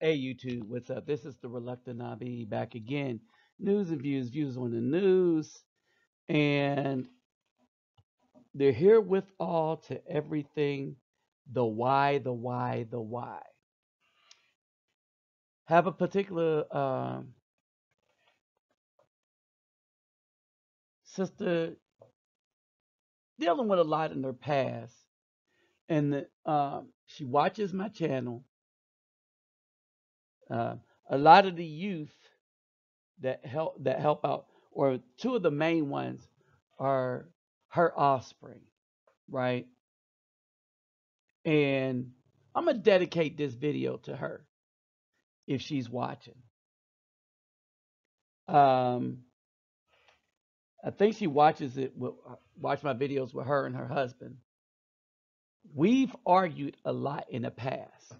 Hey YouTube, what's up? This is the Reluctant Nabi back again. News and views on the news, and they're here with all to everything. The why, the why, the why. Have a particular sister dealing with a lot in her past, and she watches my channel. Uh, a lot of the youth that help out, or two of the main ones, are her offspring, right? And I'm gonna dedicate this video to her if she's watching. Um, I think she watches it with watch my videos with her and her husband. We've argued a lot in the past,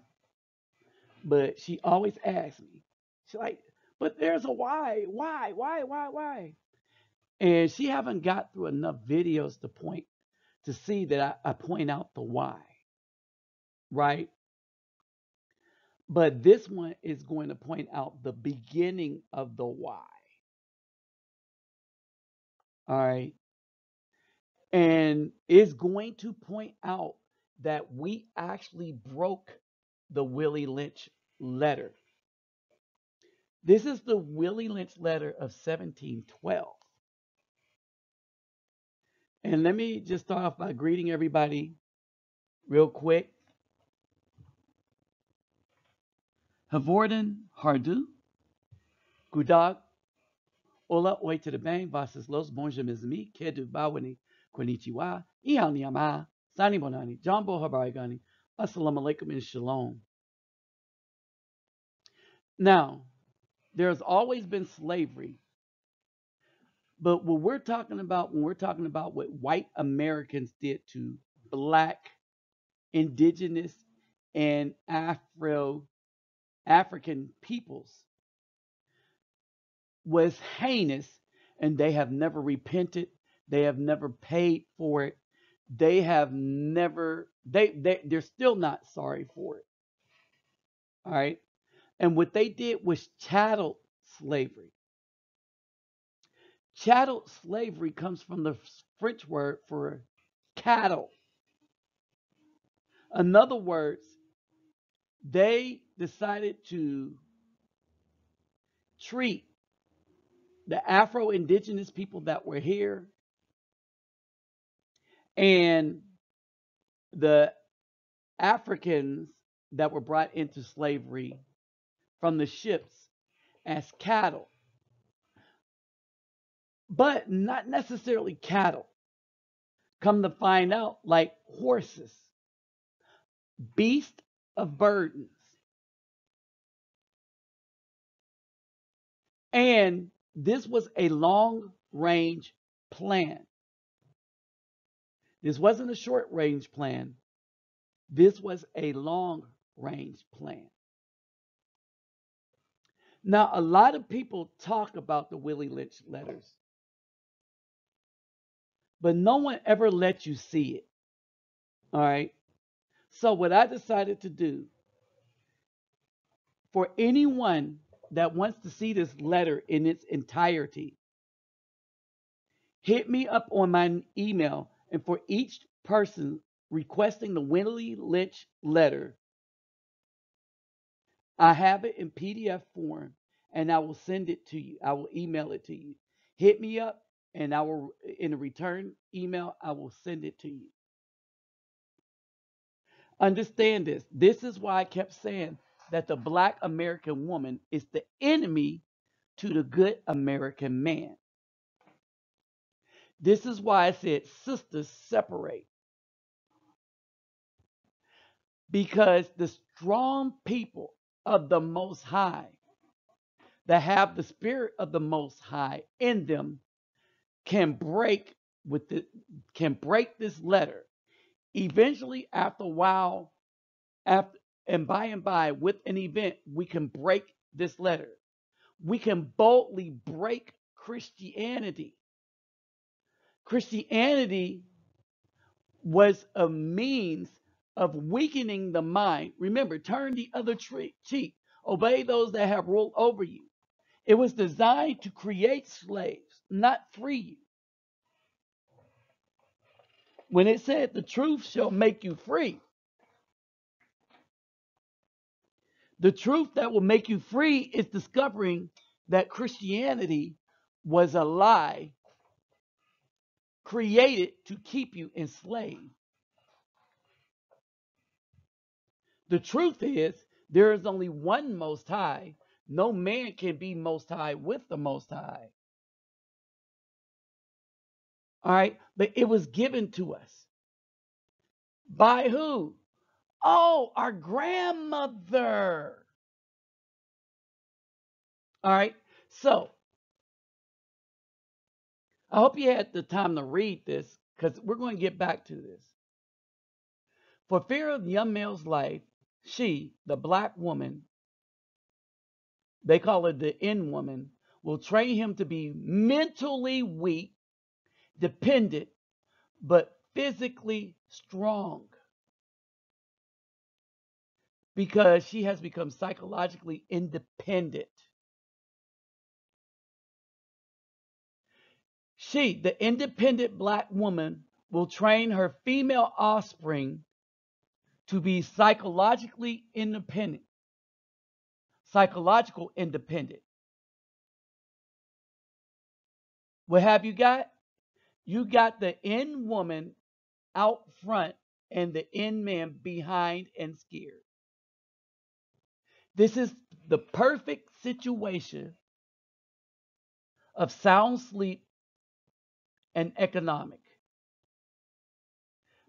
but she always asks me. She's like, "But there's a why?" And she haven't got through enough videos to see that I point out the why, right? But this one is going to point out the beginning of the why. All right. And is going to point out that we actually broke the Willie Lynch letter. This is the Willie Lynch letter of 1712. And let me just start off by greeting everybody real quick. Havorden Hardu, Gudag, Ola Oi to the Bang, Vasas Los Bonja Mizmi, Kedu Bawani, Konnichiwa, Ihan Yama, Sani Bonani, Jambo Habarigani, Assalamu alaikum and Shalom. Now, there's always been slavery, but what we're talking about when we're talking about what white Americans did to black, indigenous, and African peoples was heinous, and they have never repented. They have never paid for it. They have never they're still not sorry for it. All right. And what they did was chattel slavery. Chattel slavery comes from the French word for cattle. In other words, they decided to treat the Afro-Indigenous people that were here and the Africans that were brought into slavery from the ships as cattle, but not necessarily cattle. Come to find out, like horses, beasts of burdens. And this was a long range plan. This wasn't a short range plan. This was a long range plan. Now, a lot of people talk about the Willie Lynch letters, but no one ever let you see it. All right. So, what I decided to do for anyone that wants to see this letter in its entirety, hit me up on my email. And for each person requesting the Willie Lynch letter, I have it in PDF form and I will send it to you. I will email it to you. Hit me up and I will, in a return email, I will send it to you. Understand this. This is why I kept saying that the black American woman is the enemy to the good American man. This is why I said sisters separate. Because the strong people of the Most High that have the spirit of the Most High in them can break can break this letter. Eventually, after a while, after and by with an event, we can break this letter. We can boldly break Christianity. Christianity was a means of weakening the mind. Remember, turn the other cheek. Obey those that have rule over you. It was designed to create slaves, not free you. When it said the truth shall make you free, the truth that will make you free is discovering that Christianity was a lie created to keep you enslaved. The truth is, there is only one Most High. No man can be Most High with the Most High. All right, but it was given to us by who? Oh, our grandmother. All right, so I hope you had the time to read this because we're going to get back to this. For fear of the young male's life, she, the black woman, they call it the N woman, will train him to be mentally weak, dependent, but physically strong because she has become psychologically independent. She, the independent black woman, will train her female offspring to be psychologically independent, psychological independent. What have you got? You got the N woman out front and the N man behind and scared. This is the perfect situation of sound sleep and economic.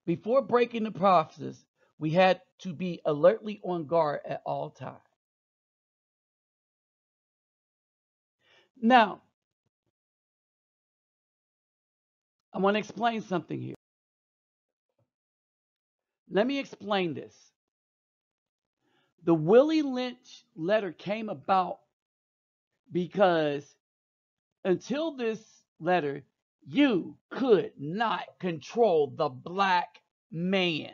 Before breaking the process, we had to be alertly on guard at all times. Now, I want to explain something here. Let me explain this. The Willie Lynch letter came about because until this letter, you could not control the black man.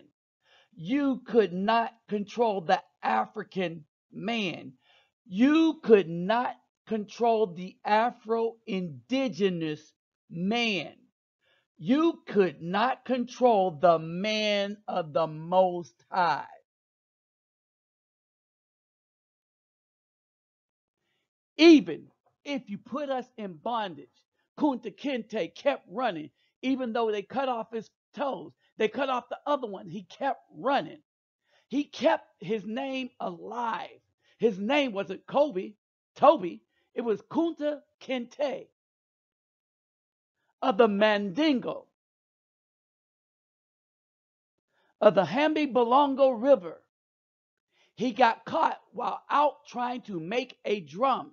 You could not control the African man. You could not control the Afro-Indigenous man. You could not control the man of the Most High. Even if you put us in bondage, Kunta Kinte kept running, even though they cut off his toes. They cut off the other one. He kept running. He kept his name alive. His name wasn't Toby. It was Kunta Kinte of the Mandingo, of the Hambi Balongo River. He got caught while out trying to make a drum.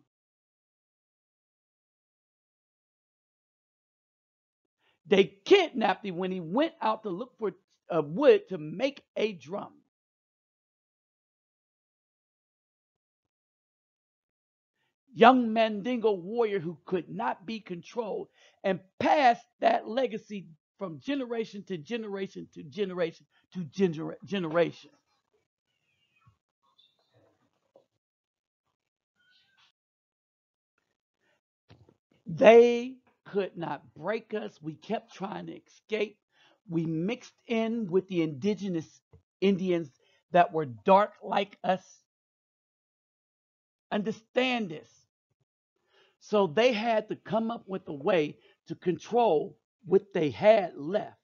They kidnapped him when he went out to look for wood to make a drum. Young Mandingo warrior who could not be controlled and passed that legacy from generation to generation to generation to generation. They could not break us. We kept trying to escape. We mixed in with the indigenous Indians that were dark like us. Understand this. So they had to come up with a way to control what they had left.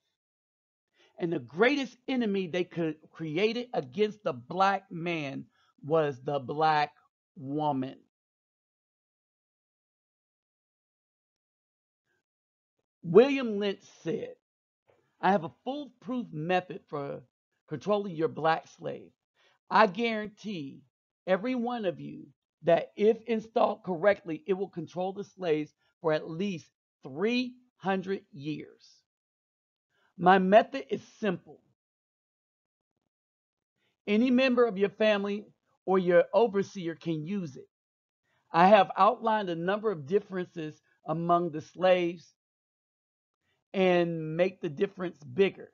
And the greatest enemy they could created against the black man was the black woman. William Lynch said, I have a foolproof method for controlling your black slave. I guarantee every one of you that if installed correctly, it will control the slaves for at least 300 years. My method is simple. Any member of your family or your overseer can use it. I have outlined a number of differences among the slaves and make the difference bigger.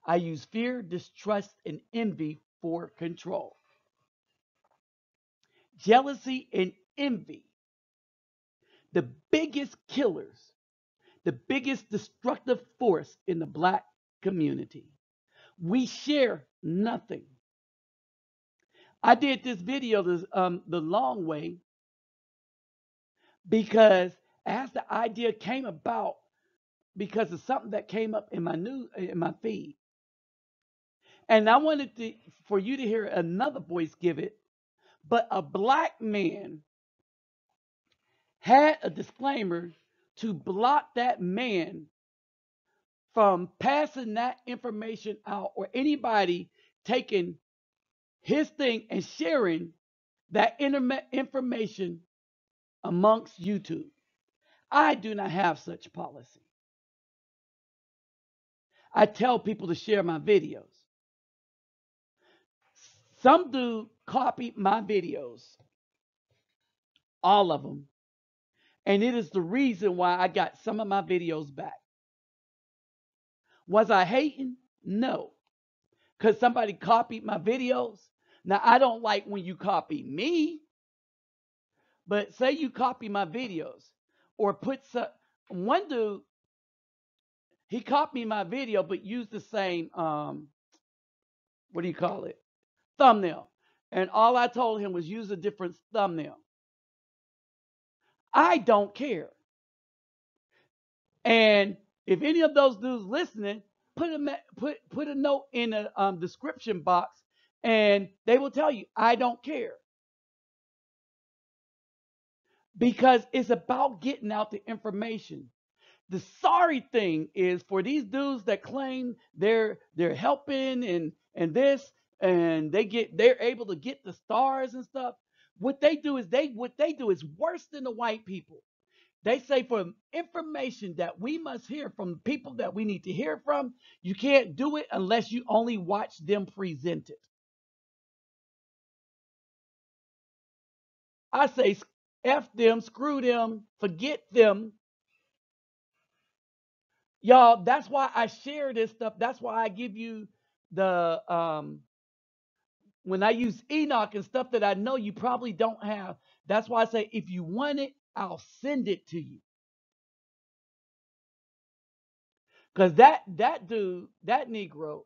I use fear, distrust, and envy for control. jealousy, and envy, the biggest killers, the biggest destructive force in the black community. We share nothing. I did this video the long way because as the idea came about, because of something that came up in my feed, and I wanted for you to hear another voice give it, but a black man had a disclaimer to block that man from passing that information out, or anybody taking his thing and sharing that information amongst YouTube. I do not have such policy. I tell people to share my videos. Some dude copied my videos, all of them, and it is the reason why I got some of my videos back. Was I hating? No, because somebody copied my videos. Now, I don't like when you copy me, but say you copy my videos or put one dude, he copied my video but used the same, what do you call it? Thumbnail. And all I told him was use a different thumbnail. I don't care. And if any of those dudes listening, put a note in the description box, and they will tell you I don't care, because it's about getting out the information. The sorry thing is for these dudes that claim they're helping and this, and they're able to get the stars and stuff. What they do is worse than the white people. They say for information that we must hear from people that we need to hear from, you can't do it unless you only watch them present it. I say F them, screw them, forget them. Y'all, that's why I share this stuff. That's why I give you the when I use Enoch and stuff that I know you probably don't have. That's why I say if you want it, I'll send it to you. Because that dude, that Negro,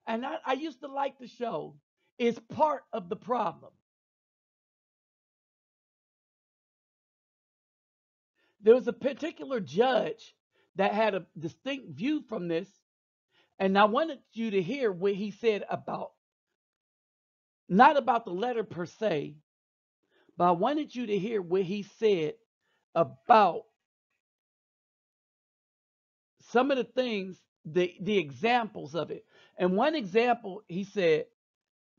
and I used to like the show, is part of the problem. There was a particular judge that had a distinct view from this, and I wanted you to hear what he said about, not about the letter per se, but I wanted you to hear what he said about some of the things, the examples of it. And one example he said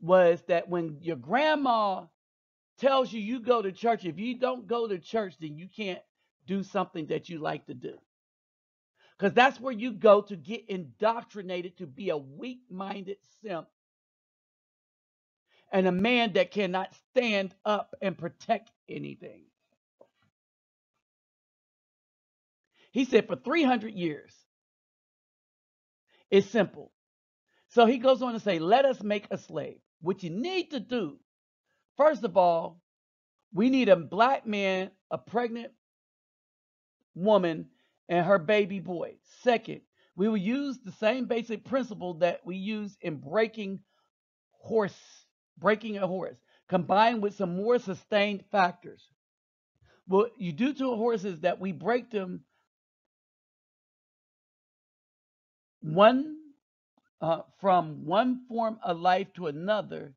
was that when your grandma tells you you go to church, if you don't go to church, then you can't do something that you like to do. Because that's where you go to get indoctrinated to be a weak-minded simp and a man that cannot stand up and protect anything. He said for 300 years, it's simple. So he goes on to say, let us make a slave. What you need to do, first of all, we need a black man, a pregnant woman, and her baby boy. Second, we will use the same basic principle that we use in breaking a horse, combined with some more sustained factors. What you do to a horse is that we break them from one form of life to another,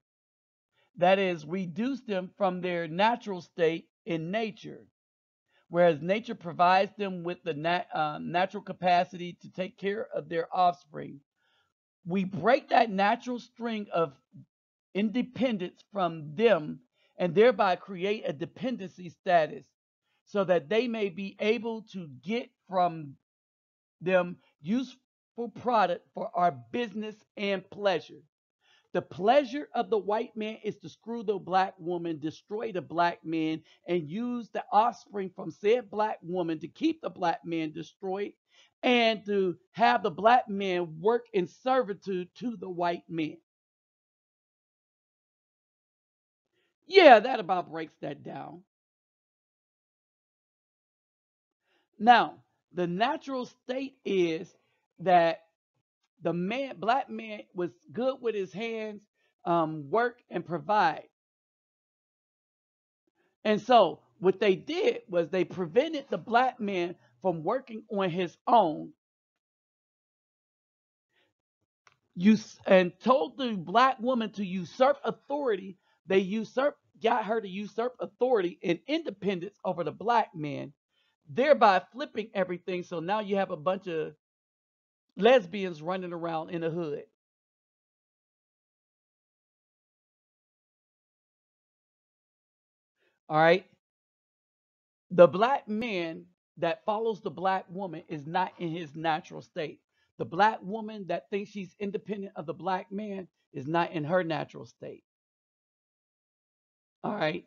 that is, reduce them from their natural state in nature, whereas nature provides them with the natural capacity to take care of their offspring. We break that natural string of independence from them and thereby create a dependency status so that they may be able to get from them useful product for our business and pleasure. The pleasure of the white man is to screw the black woman, destroy the black man, and use the offspring from said black woman to keep the black man destroyed and to have the black man work in servitude to the white man. Yeah, that about breaks that down. Now, the natural state is that the man, black man, was good with his hands, work and provide. And so, what they did was they prevented the black man from working on his own, and told the black woman to usurp authority. They got her to usurp authority and independence over the black man, thereby flipping everything. So now you have a bunch of lesbians running around in the hood. All right. The black man that follows the black woman is not in his natural state. The black woman that thinks she's independent of the black man is not in her natural state. All right.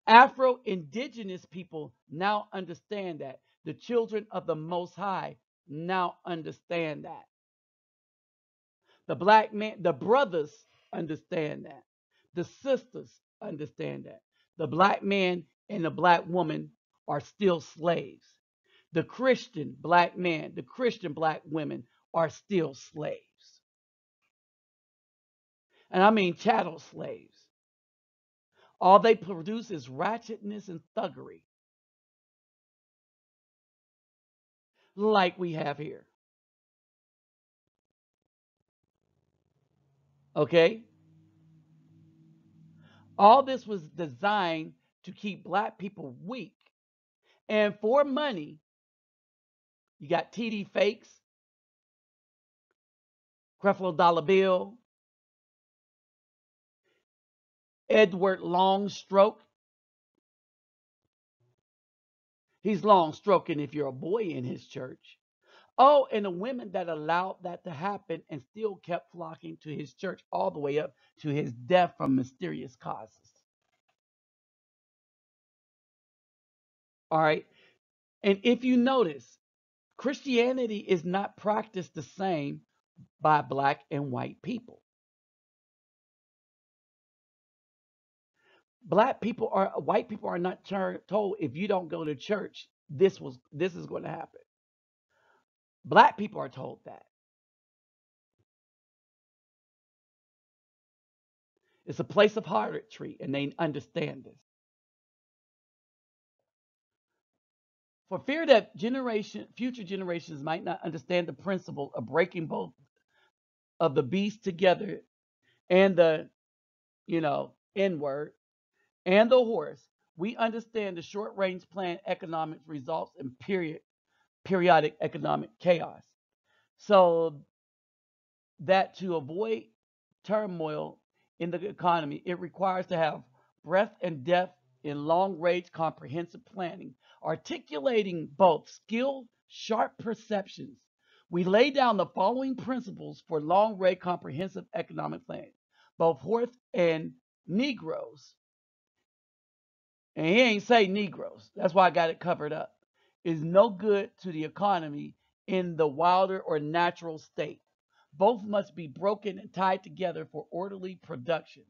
Afro indigenous people now understand that. The children of the Most High now understand that. The black man, the brothers understand that. The sisters understand that. The black man and the black woman are still slaves. The Christian black man, the Christian black women are still slaves. And I mean chattel slaves. All they produce is ratchetness and thuggery, like we have here. Okay? All this was designed to keep black people weak. And for money, you got TD Fakes, Creflo Dollar Bill, Edward Longstroke. He's long stroking if you're a boy in his church. Oh, and the women that allowed that to happen and still kept flocking to his church all the way up to his death from mysterious causes. All right. And if you notice, Christianity is not practiced the same by black and white people. White people are not told if you don't go to church, this is going to happen. Black people are told that. It's a place of harlotry, and they understand this. For fear that future generations might not understand the principle of breaking both of the beast together and the, N word and the horse, we understand the short range plan economics results in periodic economic chaos. So that to avoid turmoil in the economy, it requires to have breadth and depth in long range comprehensive planning, articulating both skilled, sharp perceptions. We lay down the following principles for long range comprehensive economic planning. Both Horth and Negroes, and he ain't say Negroes, that's why I got it covered up, is no good to the economy in the wilder or natural state. Both must be broken and tied together for orderly production,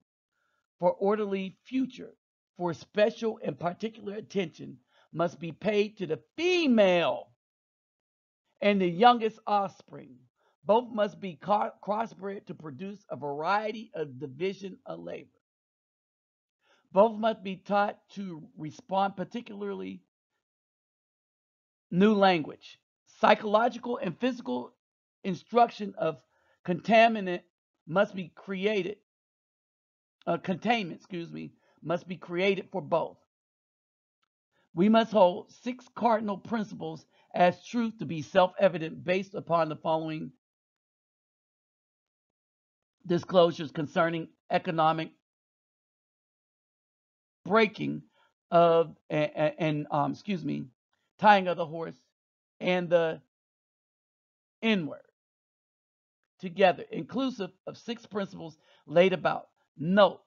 for orderly future, for special and particular attention must be paid to the female and the youngest offspring. Both must be crossbred to produce a variety of division of labor. Both must be taught to respond particularly new language. Psychological and physical instruction of contaminant must be created. Containment, must be created for both. We must hold 6 cardinal principles as truth to be self-evident based upon the following disclosures concerning economic breaking of and tying of the horse and the N-word together, inclusive of 6 principles laid about. Note,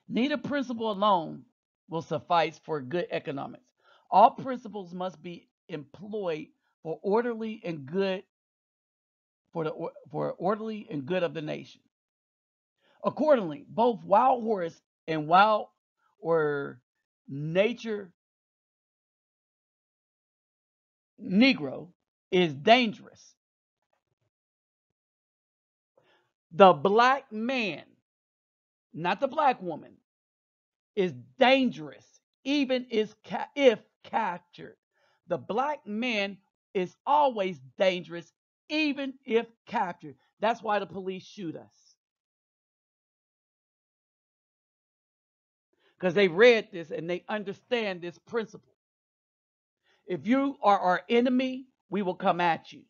neither principle alone will suffice for good economics. All principles must be employed for orderly and good for orderly and good of the nation. Accordingly, both wild horse and wild or nature Negro is dangerous. The black man, not the black woman, is dangerous, even if captured. The black man is always dangerous, even if captured. That's why the police shoot us. Because they read this and they understand this principle. If you are our enemy, we will come at you.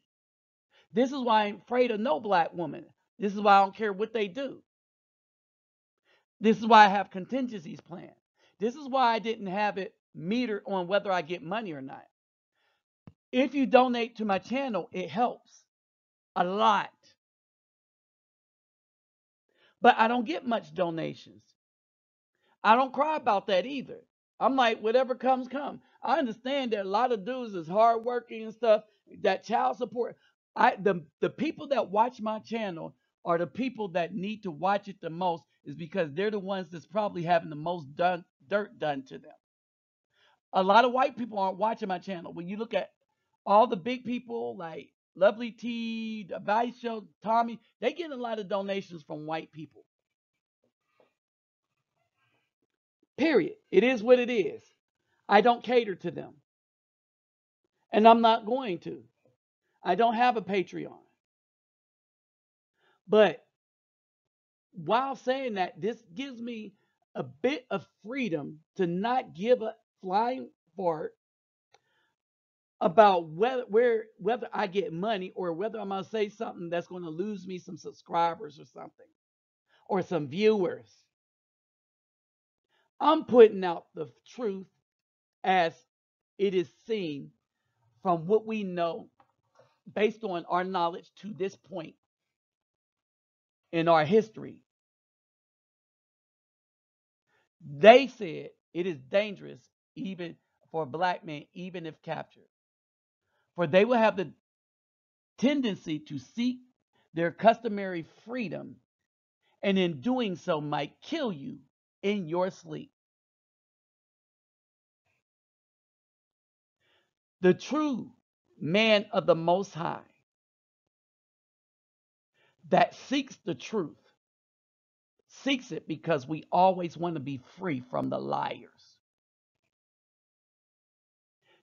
This is why I'm afraid of no black woman. This is why I don't care what they do. This is why I have contingencies planned. This is why I didn't have it metered on whether I get money or not. If you donate to my channel, it helps a lot. But I don't get much donations. I don't cry about that either. I'm like, whatever comes, come. I understand that a lot of dudes is hardworking and stuff. That child support. The people that watch my channel are the people that need to watch it the most, is because they're the ones that's probably having the most dirt done to them. A lot of white people aren't watching my channel. When you look at all the big people like Lovely T, the Vice Show, Tommy, they get a lot of donations from white people. Period. It is what it is. I don't cater to them. And I'm not going to. I don't have a Patreon. But while saying that, this gives me a bit of freedom to not give a flying fart about whether I get money or whether I'm gonna say something that's going to lose me some subscribers or something or some viewers. I'm putting out the truth as it is seen from what we know based on our knowledge to this point in our history. They said it is dangerous even for a black man, even if captured, for they will have the tendency to seek their customary freedom, and in doing so might kill you in your sleep. The true man of the Most High that seeks the truth seeks it because we always want to be free from the liars.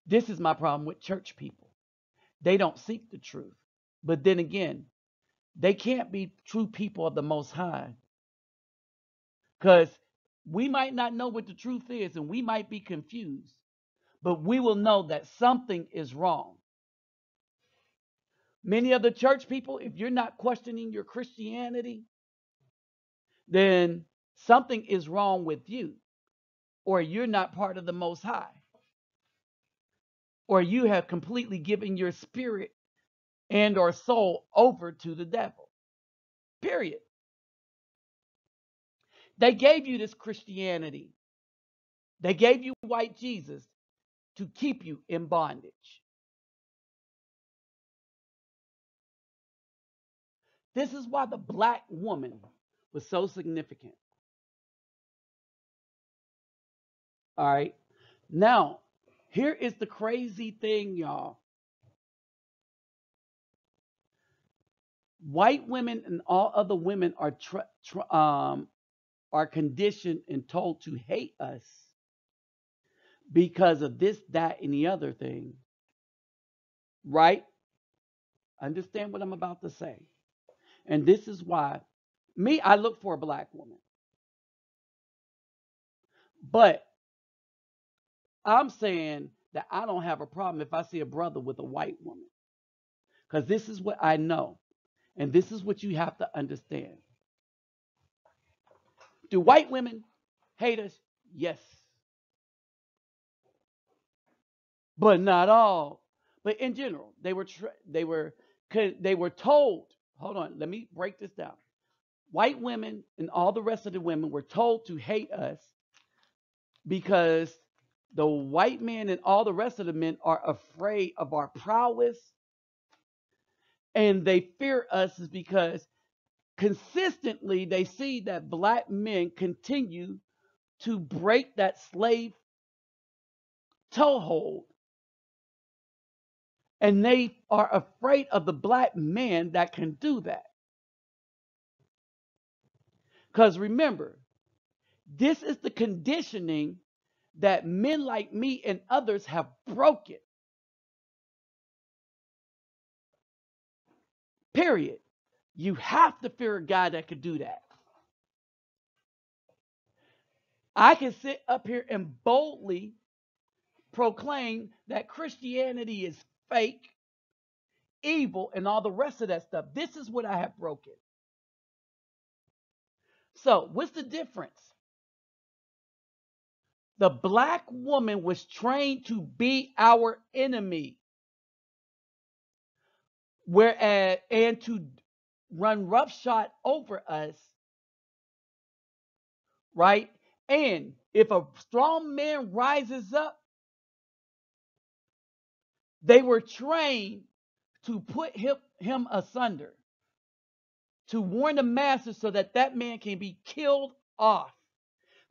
This is my problem with church people. They don't seek the truth. But then again, they can't be true people of the Most High because we might not know what the truth is and we might be confused, but we will know that something is wrong. Many of the church people, if you're not questioning your Christianity, then something is wrong with you, or you're not part of the Most High, or you have completely given your spirit and or soul over to the devil. Period. They gave you this Christianity. They gave you white Jesus to keep you in bondage. This is why the black woman was so significant. All right. Now, here is the crazy thing, y'all. White women and all other women are conditioned and told to hate us because of this, that, and the other thing. Right? Understand what I'm about to say. And this is why, I look for a black woman. But I'm saying that I don't have a problem if I see a brother with a white woman. Because this is what I know. And this is what you have to understand. Do white women hate us? Yes. But not all. But in general, they were told, hold on, let me break this down. White women and all the rest of the women were told to hate us because the white men and all the rest of the men are afraid of our prowess, and they fear us is because consistently they see that black men continue to break that slave toehold, and they are afraid of the black man that can do that. Because remember, this is the conditioning that men like me and others have broken. Period. You have to fear a guy that could do that. I can sit up here and boldly proclaim that Christianity is fake, evil, and all the rest of that stuff. This is what I have broken. So, what's the difference? The black woman was trained to be our enemy, whereas and to run roughshod over us, right? And if a strong man rises up, they were trained to put him asunder, to warn the masses so that that man can be killed off.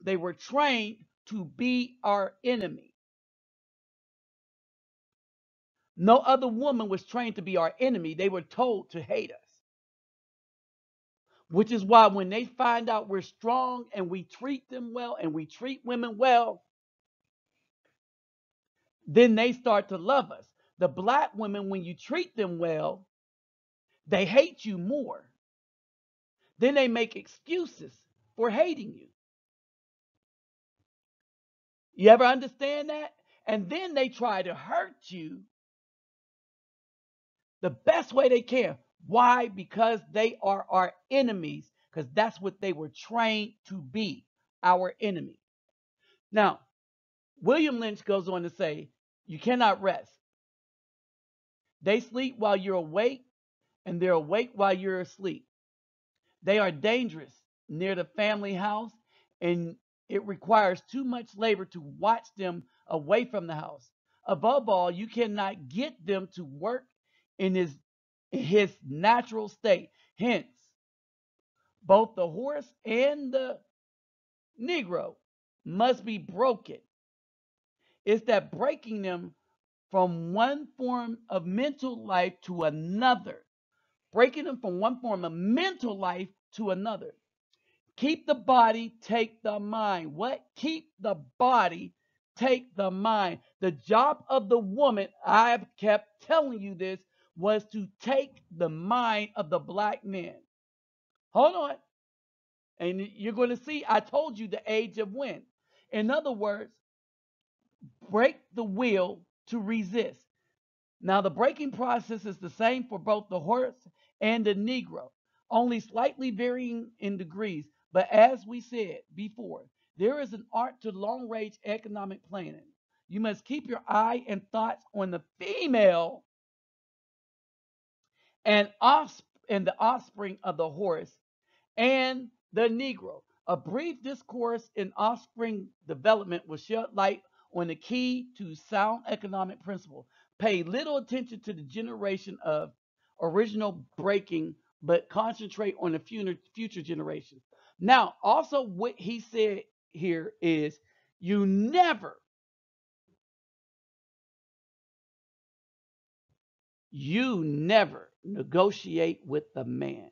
They were trained to be our enemy. No other woman was trained to be our enemy. They were told to hate us. Which is why when they find out we're strong and we treat them well and we treat women well, then they start to love us. The black women, when you treat them well, they hate you more. Then they make excuses for hating you. You ever understand that? And then they try to hurt you the best way they can. Why? Because they are our enemies, because that's what they were trained to be, our enemy. Now, William Lynch goes on to say, you cannot rest. They sleep while you're awake, and they're awake while you're asleep. They are dangerous near the family house, and it requires too much labor to watch them away from the house. Above all, you cannot get them to work in his natural state. Hence, both the horse and the Negro must be broken. It's that breaking them from one form of mental life to another. Breaking them from one form of mental life to another. Keep the body, take the mind. What? Keep the body, take the mind. The job of the woman, I've kept telling you this, was to take the mind of the black man. Hold on. And you're going to see, I told you the age of when. In other words, break the will to resist. Now, the breaking process is the same for both the horse and the Negro, only slightly varying in degrees. But as we said before, there is an art to long range economic planning. You must keep your eye and thoughts on the female and the offspring of the horse and the Negro. A brief discourse in offspring development will shed light on the key to sound economic principle. Pay little attention to the generation of original breaking, but concentrate on the future generations. Now, also what he said here is you never negotiate with the man.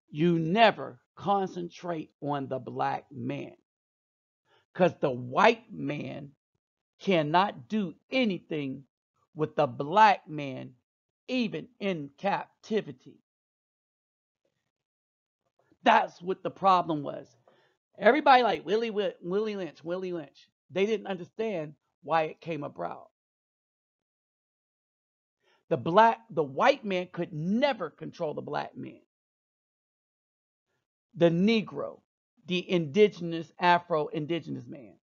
You never concentrate on the black man, because the white man cannot do anything with the black man, even in captivity. That's what the problem was. Everybody like Willie Lynch, Willie Lynch. They didn't understand why it came about. The white man could never control the black man. The Negro, the indigenous, Afro-indigenous man.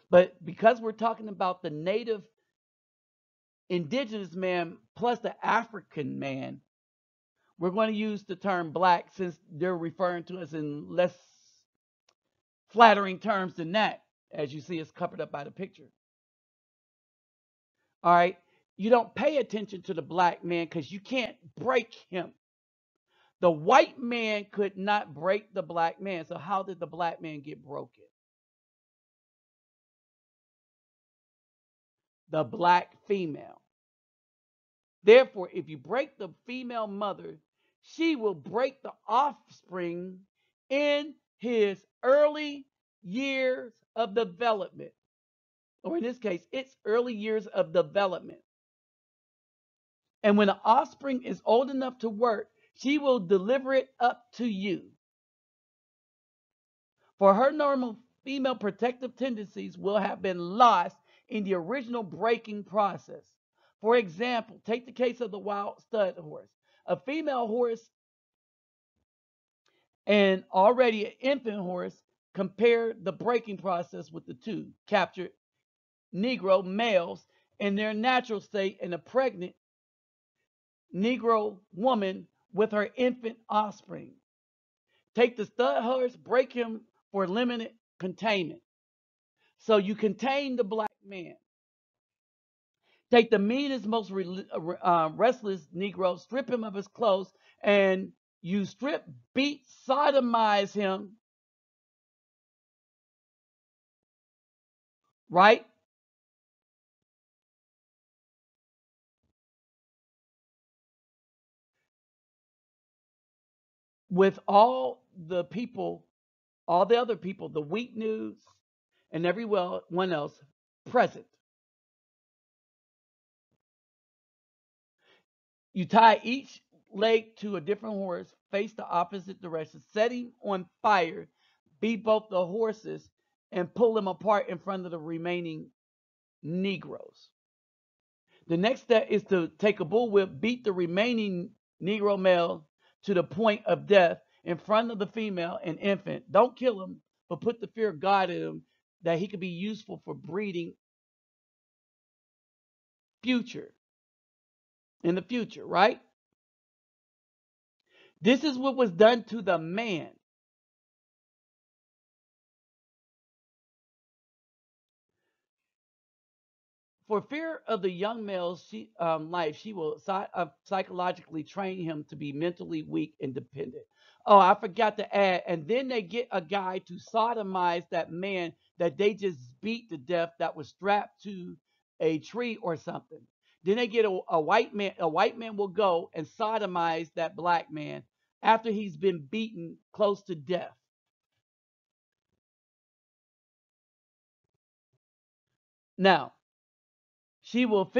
But because we're talking about the native indigenous man plus the African man, we're going to use the term black since they're referring to us in less flattering terms than that, as you see it's covered up by the picture. All right. You don't pay attention to the black man because you can't break him. The white man could not break the black man. So how did the black man get broken? The black female. Therefore, if you break the female mother, she will break the offspring in his early years of development, or in this case, its early years of development. And when the offspring is old enough to work, she will deliver it up to you. For her normal female protective tendencies will have been lost in the original breaking process. For example, take the case of the wild stud horse. A female horse and already an infant horse, compare the breaking process with the two captured Negro males in their natural state and a pregnant Negro woman with her infant offspring. Take the stud horse, break him for limited containment. So you contain the black man. Take the meanest, most restless Negro, strip him of his clothes, and you strip, beat, sodomize him, right? With all the other people, the weak news, and everyone else present. You tie each leg to a different horse, face the opposite direction, setting on fire, beat both the horses, and pull them apart in front of the remaining Negroes. The next step is to take a bullwhip, beat the remaining Negro male to the point of death in front of the female and infant. Don't kill him, but put the fear of God in him that he could be useful for breeding future in the future, right? This is what was done to the man. For fear of the young male's life, she will psychologically train him to be mentally weak and dependent. Oh, I forgot to add. And then they get a guy to sodomize that man that they just beat to death that was strapped to a tree or something. Then they get a white man. A white man will go and sodomize that black man after he's been beaten close to death. Now, she will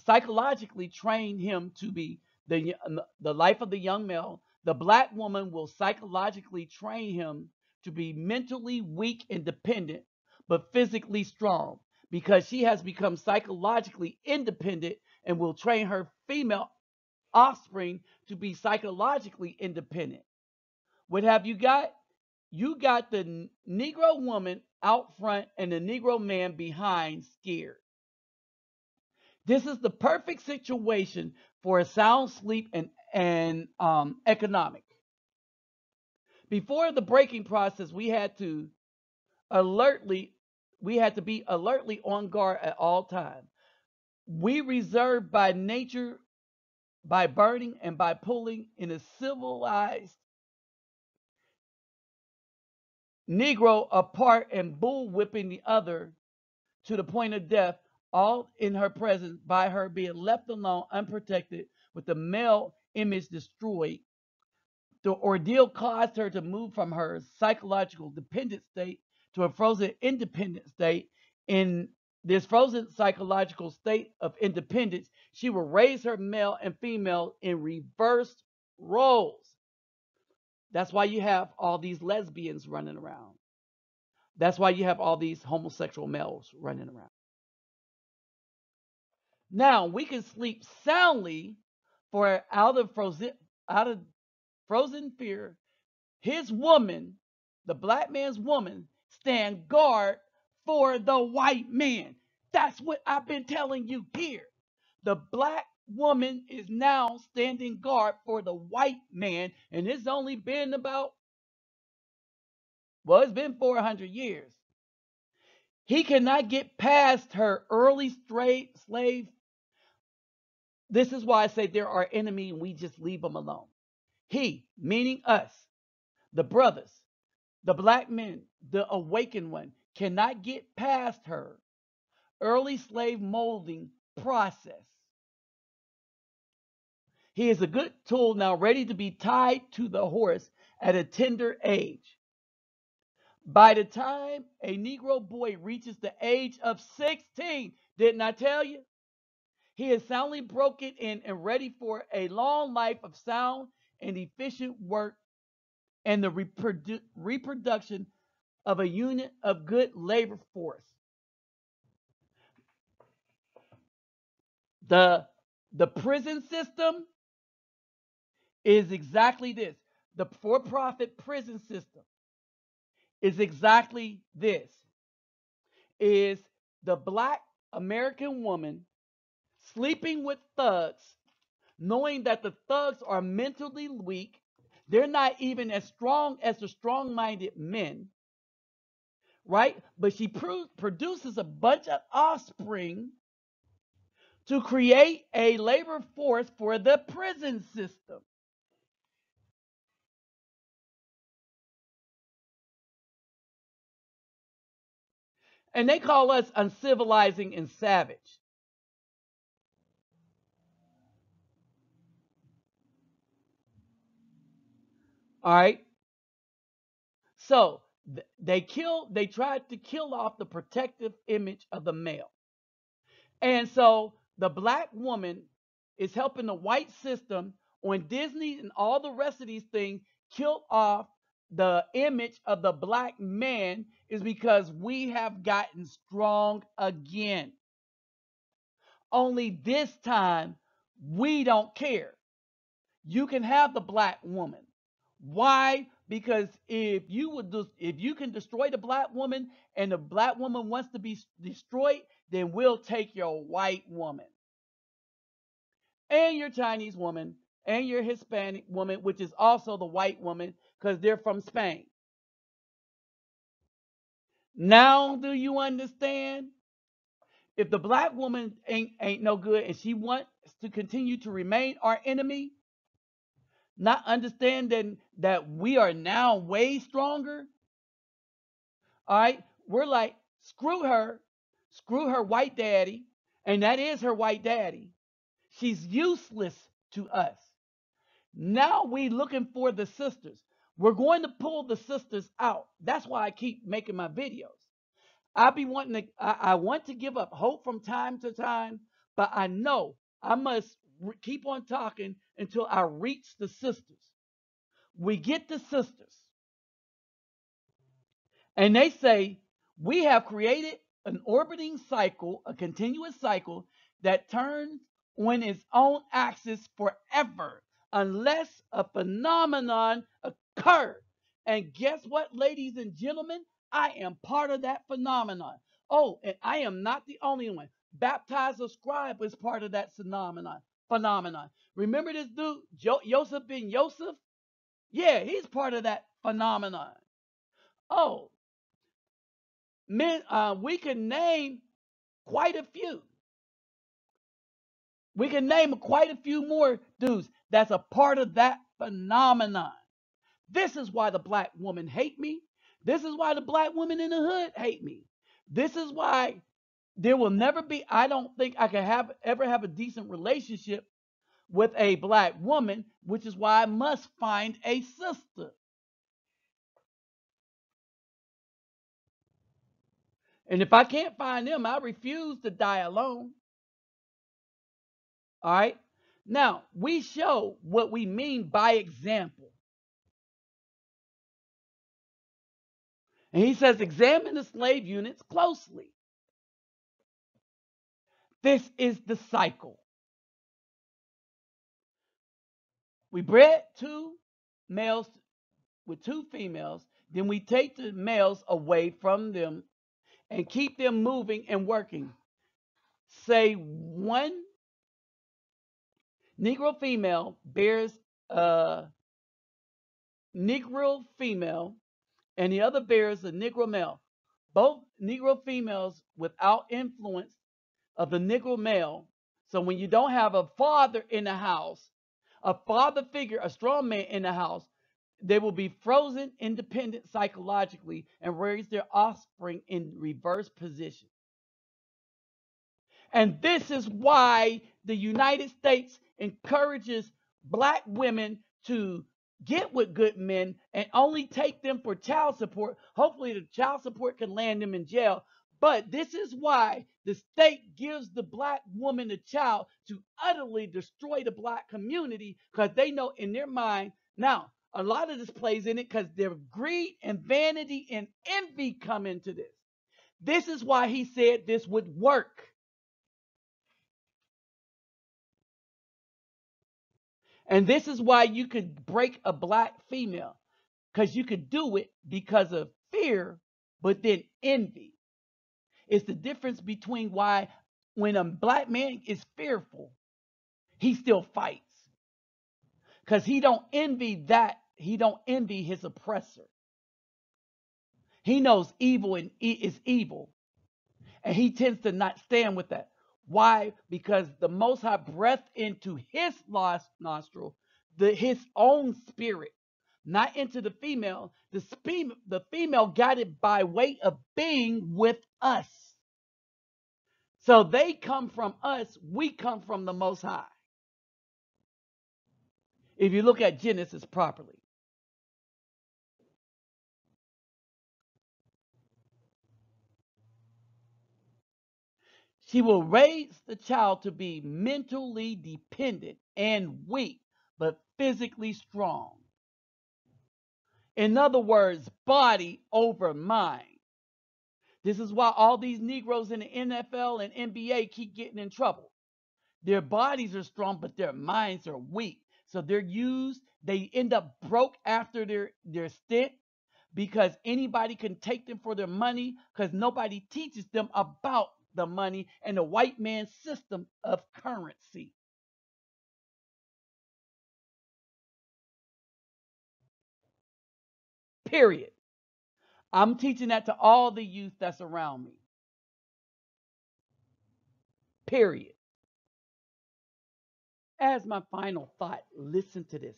psychologically train him to be the life of the young male. The black woman will psychologically train him to be mentally weak and dependent, but physically strong because she has become psychologically independent and will train her female offspring to be psychologically independent. What have you got? You got the Negro woman out front and the Negro man behind, scared. This is the perfect situation for a sound sleep and economic. Before the breaking process, alertly we had to be alertly on guard at all times. We reserve by nature, by burning and by pulling in a civilized Negro apart and bull whipping the other to the point of death, all in her presence, by her being left alone, unprotected, with the male image destroyed. The ordeal caused her to move from her psychological dependent state to a frozen independent state. In this frozen psychological state of independence, she will raise her male and female in reversed roles. That's why you have all these lesbians running around. That's why you have all these homosexual males running around. Now we can sleep soundly, for out of frozen fear, his woman, the black man's woman, stand guard for the white man. That's what I've been telling you here. The black woman is now standing guard for the white man, and it's only been it's been 400 years. He cannot get past her early straight slave. This is why I say they're our enemy and we just leave them alone. He, meaning us, the brothers, the black men, the awakened one, cannot get past her early slave molding process. He is a good tool now ready to be tied to the horse at a tender age. By the time a Negro boy reaches the age of 16, didn't I tell you? He is soundly broken in and ready for a long life of sound and efficient work and the reproduction of a unit of good labor force. The, the prison system is exactly this. The for-profit prison system is exactly this. Is the black American woman sleeping with thugs, knowing that the thugs are mentally weak. They're not even as strong as the strong-minded men, right? But she produces a bunch of offspring to create a labor force for the prison system. And they call us uncivilizing and savage. All right. So they tried to kill off the protective image of the male. And so the black woman is helping the white system on Disney and all the rest of these things kill off the image of the black man is because we have gotten strong again. Only this time we don't care. You can have the black woman. Why? Because if you can destroy the black woman and the black woman wants to be destroyed, then we'll take your white woman and your Chinese woman and your Hispanic woman, which is also the white woman because they're from Spain. Now, do you understand? If the black woman ain't no good and she wants to continue to remain our enemy, not understanding that we are now way stronger, all right, we're like, screw her white daddy, and that is her white daddy. She's useless to us. Now we looking for the sisters. We're going to pull the sisters out. That's why I keep making my videos. I want to give up hope from time to time, but I know I must keep on talking until I reach the sisters. We get the sisters, and they say we have created an orbiting cycle, a continuous cycle that turns on its own axis forever unless a phenomenon occurs. And guess what, ladies and gentlemen? I am part of that phenomenon. Oh, and I am not the only one. Baptized scribe is part of that phenomenon. Remember this dude, Joseph ben Joseph? Yeah, he's part of that phenomenon. Oh, men, we can name quite a few. We can name quite a few more dudes that's a part of that phenomenon. This is why the black woman hate me. This is why the black women in the hood hate me. This is why there will never be, I don't think I can ever have a decent relationship with a black woman, which is why I must find a sister. And if I can't find them, I refuse to die alone. All right. Now, we show what we mean by example. And he says, examine the slave units closely. This is the cycle. We bred two males with two females, then we take the males away from them and keep them moving and working. Say one Negro female bears a Negro female and the other bears a Negro male. Both Negro females without influence of the Negro male. So when you don't have a father in the house, a father figure, a strong man in the house, they will be frozen, independent psychologically, and raise their offspring in reverse position. And this is why the United States encourages black women to get with good men and only take them for child support. Hopefully, the child support can land them in jail. But this is why the state gives the black woman a child to utterly destroy the black community, because they know in their mind. Now, a lot of this plays in it because their greed and vanity and envy come into this. This is why he said this would work. And this is why you could break a black female, because you could do it because of fear, but then envy. It's the difference between why when a black man is fearful, he still fights. Because he don't envy that. He don't envy his oppressor. He knows evil and is evil. And he tends to not stand with that. Why? Because the Most High breathed into his nostril his own spirit, not into the female. The female got it by way of being with us. So they come from us. We come from the Most High. If you look at Genesis properly. She will raise the child to be mentally dependent and weak, but physically strong. In other words, body over mind. This is why all these Negroes in the NFL and NBA keep getting in trouble. Their bodies are strong, but their minds are weak. So they end up broke after their stint, because anybody can take them for their money, because nobody teaches them about the money and the white man's system of currency. Period. I'm teaching that to all the youth that's around me. Period. As my final thought, listen to this.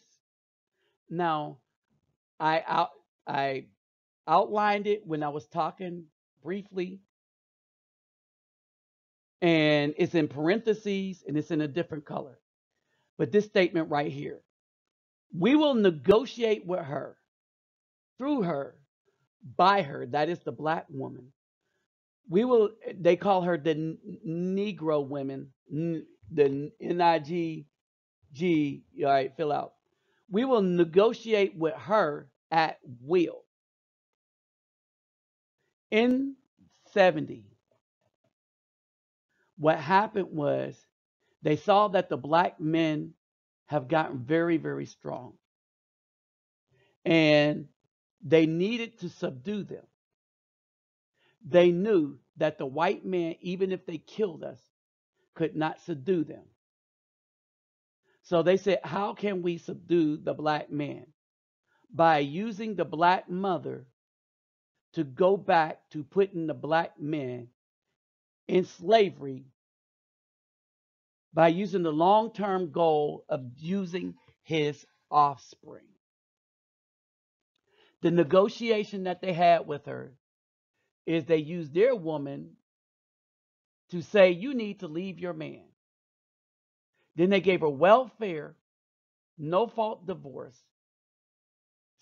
Now, I outlined it when I was talking briefly, and it's in parentheses and it's in a different color. But this statement right here, we will negotiate with her, through her, by her, that is the black woman. They call her the Negro women, the NIGG, all right, fill out. We will negotiate with her at will. In 70, what happened was they saw that the black men have gotten very, very strong. And they needed to subdue them. They knew that the white man, even if they killed us, could not subdue them. So they said, how can we subdue the black man? By using the black mother to go back to putting the black men in slavery, by using the long-term goal of using his offspring. The negotiation that they had with her is they used their woman to say, you need to leave your man. Then they gave her welfare, no fault divorce,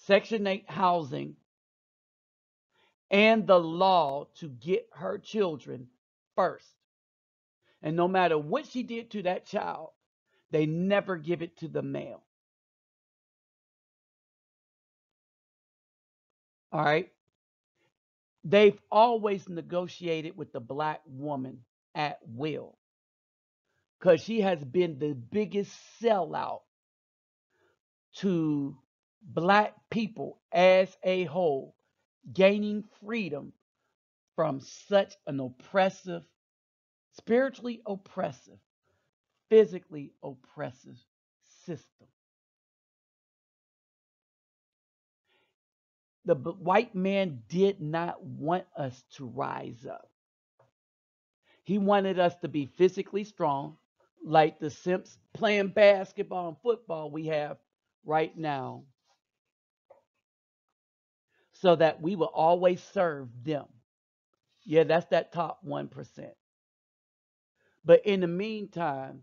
Section 8 housing, and the law to get her children first. And no matter what she did to that child, they never give it to the male. All right? They've always negotiated with the black woman at will, because she has been the biggest sellout to black people as a whole, gaining freedom from such an oppressive, spiritually oppressive, physically oppressive system. The white man did not want us to rise up. He wanted us to be physically strong, like the simps playing basketball and football we have right now, so that we will always serve them. Yeah, that's that top 1%. But in the meantime,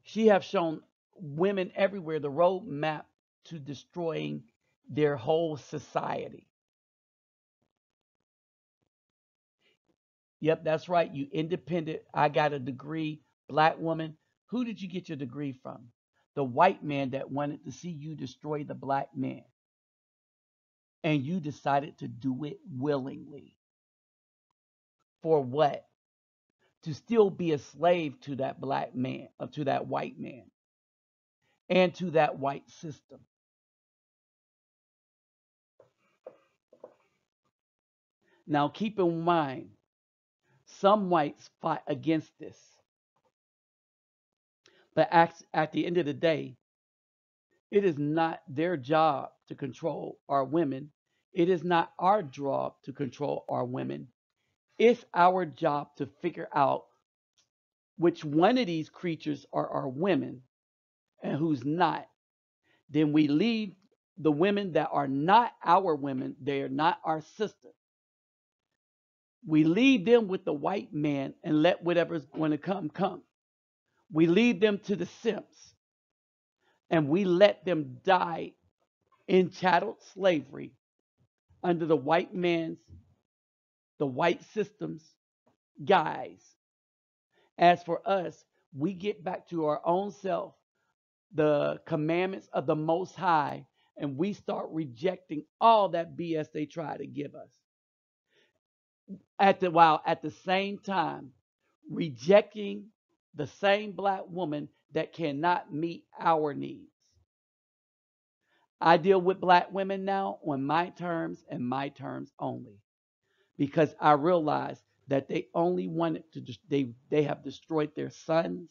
she have shown women everywhere the roadmap to destroying their whole society. Yep, that's right. You independent. I got a degree, black woman. Who did you get your degree from? The white man that wanted to see you destroy the black man. And you decided to do it willingly. For what? To still be a slave to that black man, or to that white man, and to that white system. Now, keep in mind, some whites fight against this. But at the end of the day, it is not their job to control our women. It is not our job to control our women. It's our job to figure out which one of these creatures are our women and who's not. Then we leave the women that are not our women, they are not our sisters. We leave them with the white man and let whatever's going to come. We leave them to the simps and we let them die in chattel slavery under the white man's, the white system's guise. As for us, we get back to our own self, the commandments of the Most High, and we start rejecting all that BS they try to give us. While at the same time rejecting the same black woman that cannot meet our needs. I deal with black women now on my terms and my terms only, because I realize that they only wanted to they have destroyed their sons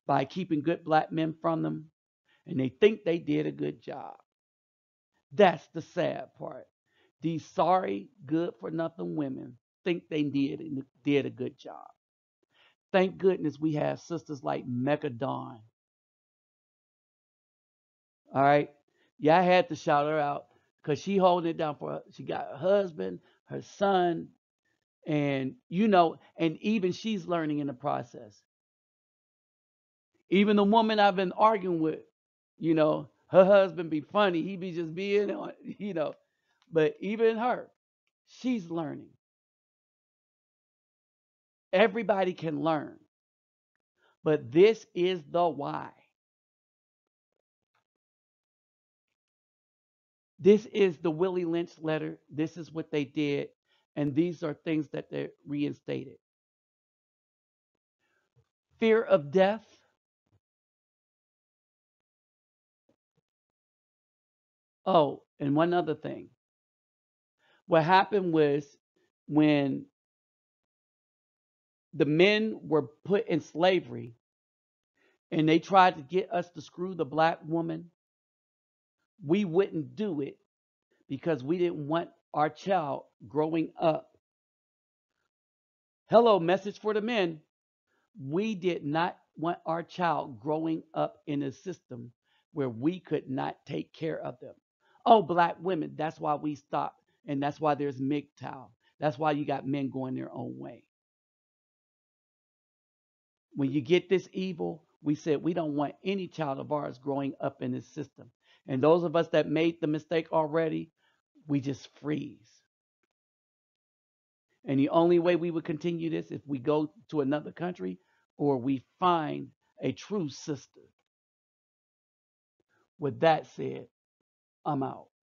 by keeping good black men from them, and they think they did a good job. That's the sad part. These sorry, good for nothing women think they did a good job. Thank goodness we have sisters like Mecca Dawn. All right. Yeah, I had to shout her out because she holding it down for her. She got her husband, her son, and and even she's learning in the process. Even the woman I've been arguing with, her husband be funny. He be just being on, But even her, she's learning. Everybody can learn. But this is the why. This is the Willie Lynch letter. This is what they did. And these are things that they reinstated. Fear of death. Oh, and one other thing. What happened was when the men were put in slavery and they tried to get us to screw the black woman, we wouldn't do it because we didn't want our child growing up. Hello, message for the men. We did not want our child growing up in a system where we could not take care of them. Oh, black women, that's why we stopped. And that's why there's MGTOW. That's why you got men going their own way. When you get this evil, we said we don't want any child of ours growing up in this system. And those of us that made the mistake already, we just freeze. And the only way we would continue this if we go to another country or we find a true sister. With that said, I'm out.